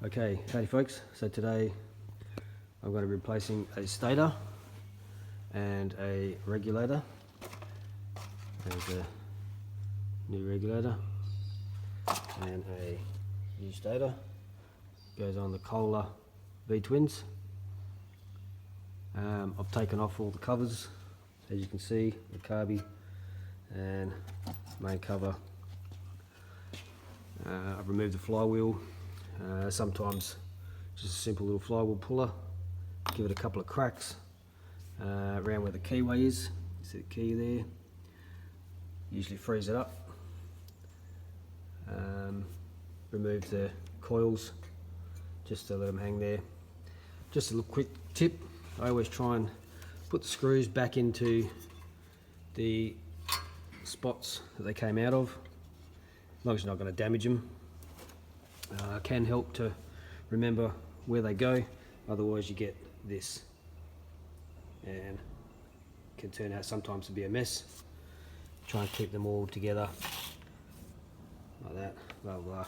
Okay, howdy folks. So today I'm going to be replacing a stator and a regulator. There's a new regulator and a new stator. Goes on the Kohler V-twins. I've taken off all the covers, as you can see, the carby and main cover. I've removed the flywheel. Sometimes just a simple little flywheel puller, give it a couple of cracks around where the keyway is. You see the key there, usually frees it up. Remove the coils just to let them hang there. Just a little quick tip, I always try and put the screws back into the spots that they came out of, as long as you're not going to damage them. Can help to remember where they go, otherwise you get this and can turn out sometimes to be a mess. Try and keep them all together like that, blah blah blah.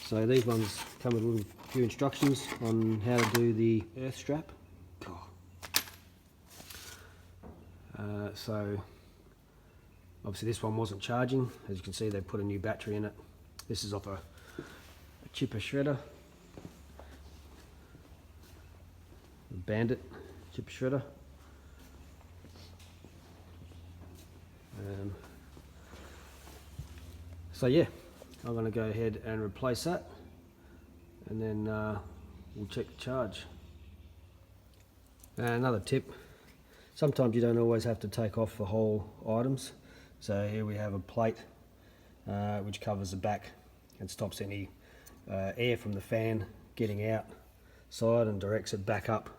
So these ones come with a little few instructions on how to do the earth strap. So obviously this one wasn't charging, as you can see they put a new battery in it. This is off a chipper shredder, Bandit chipper shredder. So yeah, I'm going to go ahead and replace that, and then we'll check the charge. Another tip, sometimes you don't always have to take off the whole items. So here we have a plate which covers the back and stops any air from the fan getting outside and directs it back up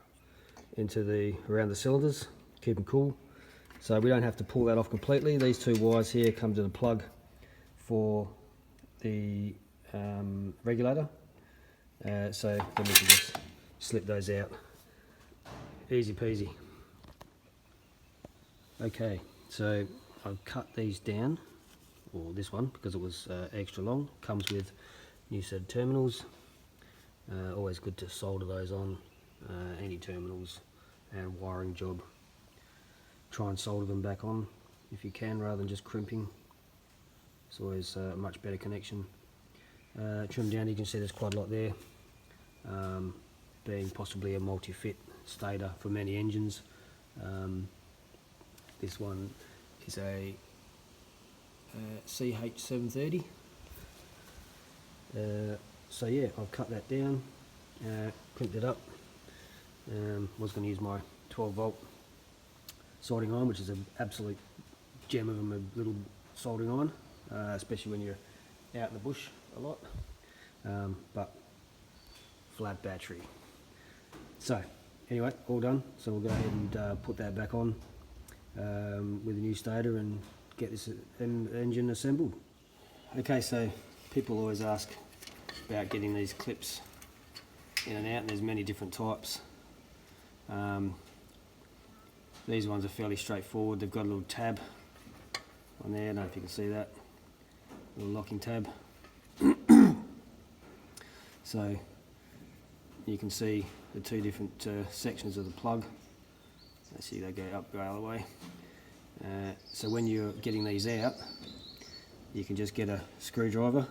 into around the cylinders, keep them cool. So we don't have to pull that off completely. These two wires here come to the plug for the regulator, so then we can just slip those out, easy peasy. Okay, so I've cut these down, or this one because it was extra long. Comes with new set of terminals. Always good to solder those on any terminals and wiring job. Try and solder them back on if you can, rather than just crimping. It's always a much better connection. Trim down, you can see there's quite a lot there, being possibly a multi-fit stator for many engines. This one is a CH730. So yeah, I've cut that down, crimped it up. Was going to use my 12 volt soldering iron, which is an absolute gem of a little soldering iron, especially when you're out in the bush a lot, but flat battery. So anyway, all done, so we'll go ahead and put that back on with a new stator and get this engine assembled. Okay, so people always ask about getting these clips in and out, and there's many different types. These ones are fairly straightforward. They've got a little tab on there, I don't know if you can see that, little locking tab. So you can see the two different sections of the plug. Let's see, they go up the other way. So when you're getting these out, you can just get a screwdriver,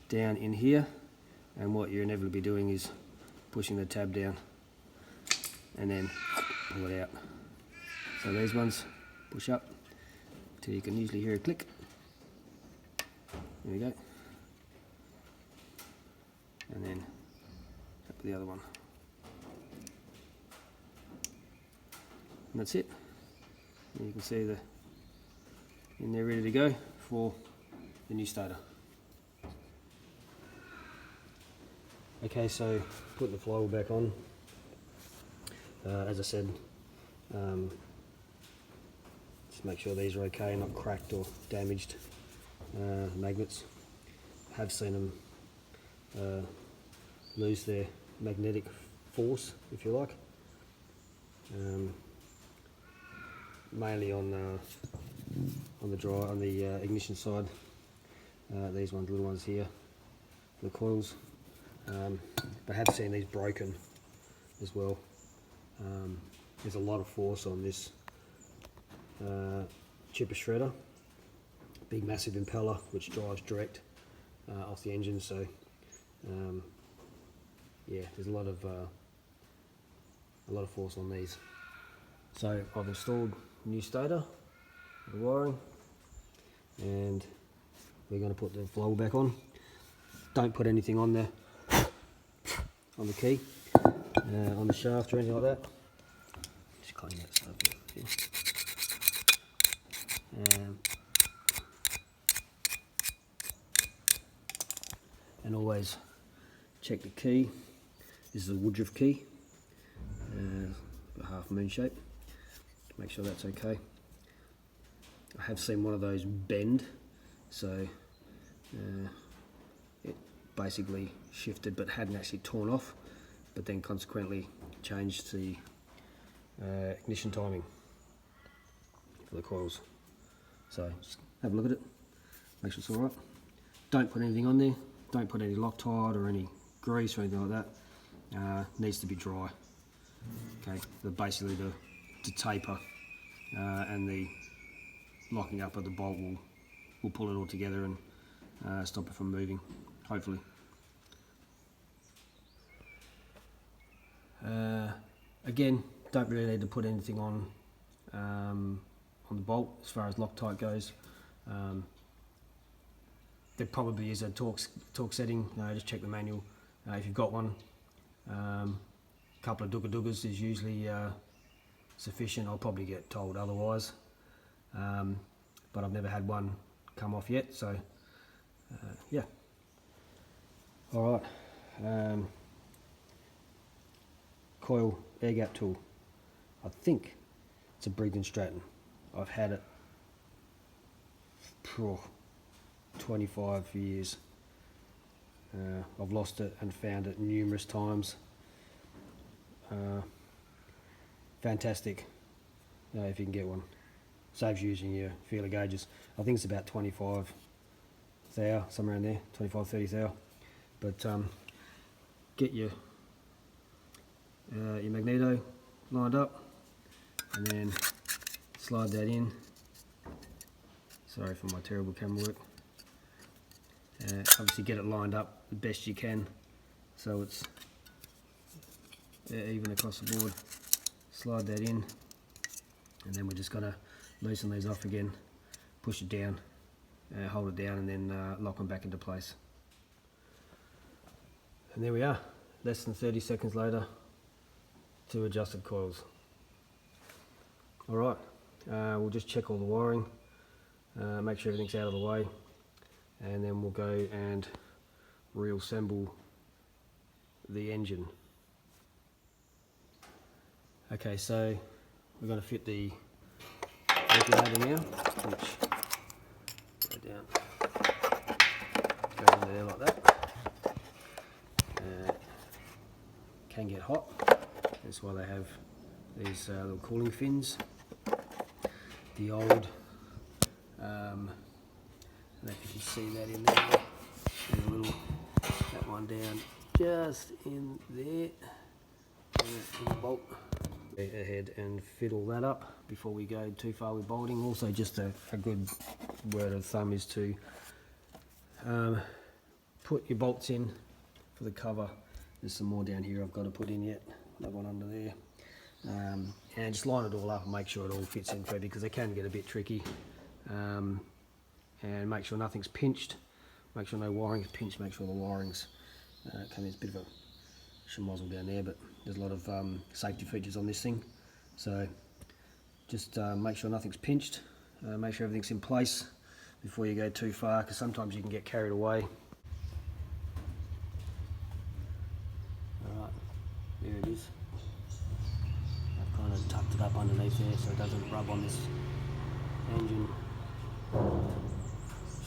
down in here, and what you're inevitably doing is pushing the tab down and then pull it out. So these ones push up till you can usually hear a click. There we go. And then up to the other one. And that's it. And you can see in there ready to go for the new stator. Okay, so put the flywheel back on. As I said, just make sure these are okay, not cracked or damaged magnets. I have seen them lose their magnetic force, if you like, mainly on the ignition side. these ones, little ones here, the coils. But I have seen these broken as well. There's a lot of force on this chipper shredder, big massive impeller which drives direct off the engine, so yeah, there's a lot of force on these. So I've installed a new stator, the wiring, and we're going to put the flywheel back on. Don't put anything on there, on the key, on the shaft or anything like that. Just clean that stuff up here. And always check the key. This is a Woodruff key, half moon shape. Make sure that's okay. I have seen one of those bend, so it basically shifted but hadn't actually torn off, but then consequently changed the ignition timing for the coils. So just have a look at it, make sure it's alright. Don't put anything on there, don't put any Loctite or any grease or anything like that. Needs to be dry. Okay, basically the taper and the locking up of the bolt will pull it all together and stop it from moving, hopefully. Again, don't really need to put anything on the bolt as far as Loctite goes. There probably is a torque setting. Just check the manual if you've got one. A couple of duggas is usually sufficient. I'll probably get told otherwise, but I've never had one come off yet, so yeah. Alright, coil air gap tool. I think it's a Brigden Stratton. I've had it for 25 years. I've lost it and found it numerous times. Fantastic if you can get one. Saves using your feeler gauges. I think it's about 25 thou, somewhere in there, 25-30 thou. But get your magneto lined up and then slide that in. Sorry for my terrible camera work. Obviously get it lined up the best you can so it's even across the board. Slide that in, and then we're just going to loosen these off again, push it down, hold it down, and then lock them back into place. And there we are, less than 30 seconds later, 2 adjusted coils. Alright, we'll just check all the wiring, make sure everything's out of the way, and then we'll go and reassemble the engine. Okay, so we're going to fit the regulator now, which go down, go in there like that. Can get hot, that's why they have these little cooling fins. The old, I don't know if you can see that in there, there's a little, that one down just in there, in the bolt. Ahead and fiddle that up before we go too far with bolting. Also, just a good word of thumb is to put your bolts in for the cover. There's some more down here I've got to put in yet, that one under there, and just line it all up and make sure it all fits in correctly, because they can get a bit tricky. And make sure nothing's pinched, make sure no wiring's pinched, make sure the wiring's come in. It's a bit of a schmozzle down there, but there's a lot of safety features on this thing, so just make sure nothing's pinched, make sure everything's in place before you go too far, because sometimes you can get carried away. Alright, there it is. I've kind of tucked it up underneath there so it doesn't rub on this engine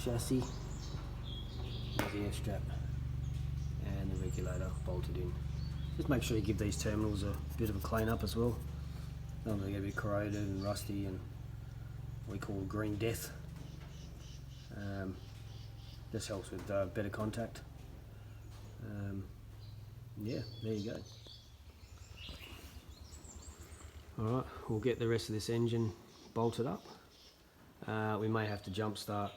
chassis. There's the air strap and the regulator bolted in. Just make sure you give these terminals a bit of a clean up as well. Otherwise they get a bit corroded and rusty and what we call green death. This helps with better contact. Yeah, there you go. Alright, we'll get the rest of this engine bolted up. We may have to jump start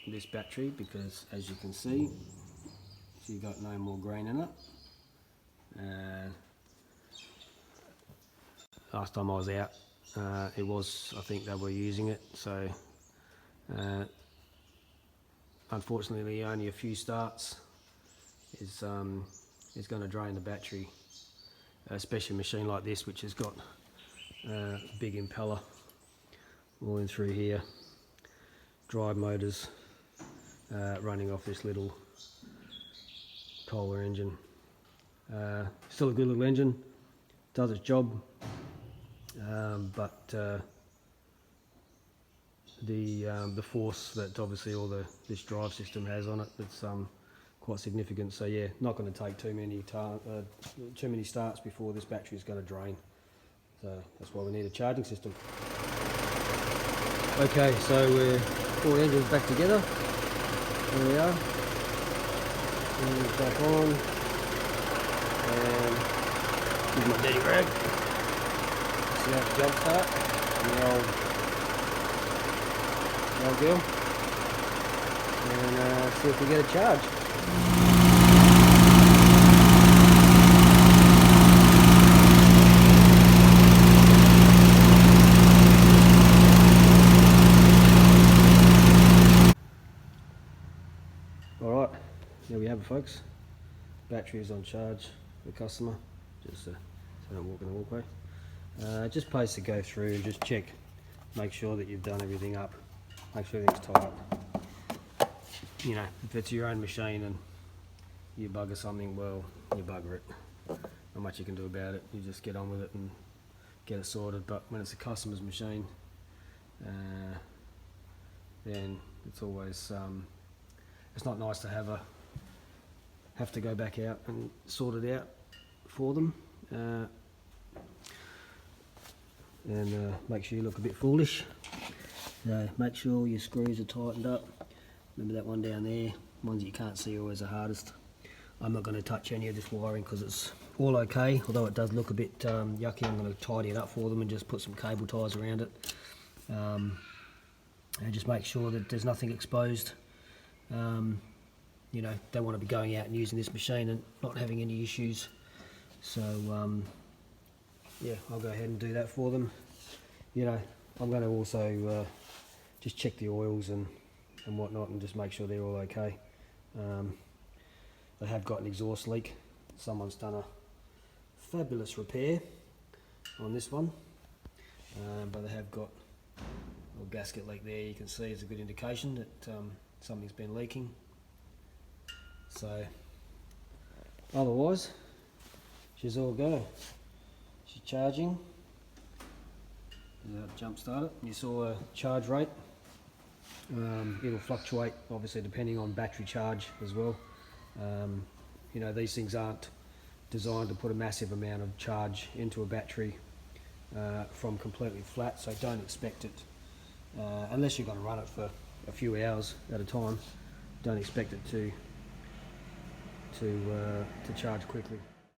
this battery because, as you can see, you've got no more grain in it. Last time I was out, it was, I think they were using it, so unfortunately only a few starts is going to drain the battery, especially a machine like this which has got a big impeller all in through here, drive motors running off this little Kohler engine. Still a good little engine, does its job, but the force that obviously this drive system has on it, it's quite significant. So yeah, not going to take too many starts before this battery is going to drain. So that's why we need a charging system. Okay, so we're all the engines back together. There we are. Engines back on. And here's my dirty rag. See how to jump start. The old deal. And see if we get a charge. Alright, there we have it, folks. Battery is on charge for the customer, just so I don't walk in the walkway. Just place to go through and just check, make sure that you've done everything up, make sure everything's tight. You know, if it's your own machine and you bugger something, well, you bugger it. Not much you can do about it, you just get on with it and get it sorted. But when it's a customer's machine, then it's always it's not nice to have to go back out and sort it out for them, and make sure you look a bit foolish. So make sure your screws are tightened up. Remember that one down there, ones that you can't see are always the hardest. I'm not going to touch any of this wiring because it's all okay, although it does look a bit yucky. I'm going to tidy it up for them and just put some cable ties around it, and just make sure that there's nothing exposed. You know, don't want to be going out and using this machine and not having any issues. So yeah, I'll go ahead and do that for them. You know, I'm going to also just check the oils and whatnot and just make sure they're all okay. They have got an exhaust leak. Someone's done a fabulous repair on this one, but they have got a little gasket leak there. You can see it's a good indication that something's been leaking. So otherwise, she's all go. She's charging. Jump start it. You saw a charge rate. It'll fluctuate obviously depending on battery charge as well. You know, these things aren't designed to put a massive amount of charge into a battery from completely flat, so don't expect it, unless you're going to run it for a few hours at a time, don't expect it to charge quickly.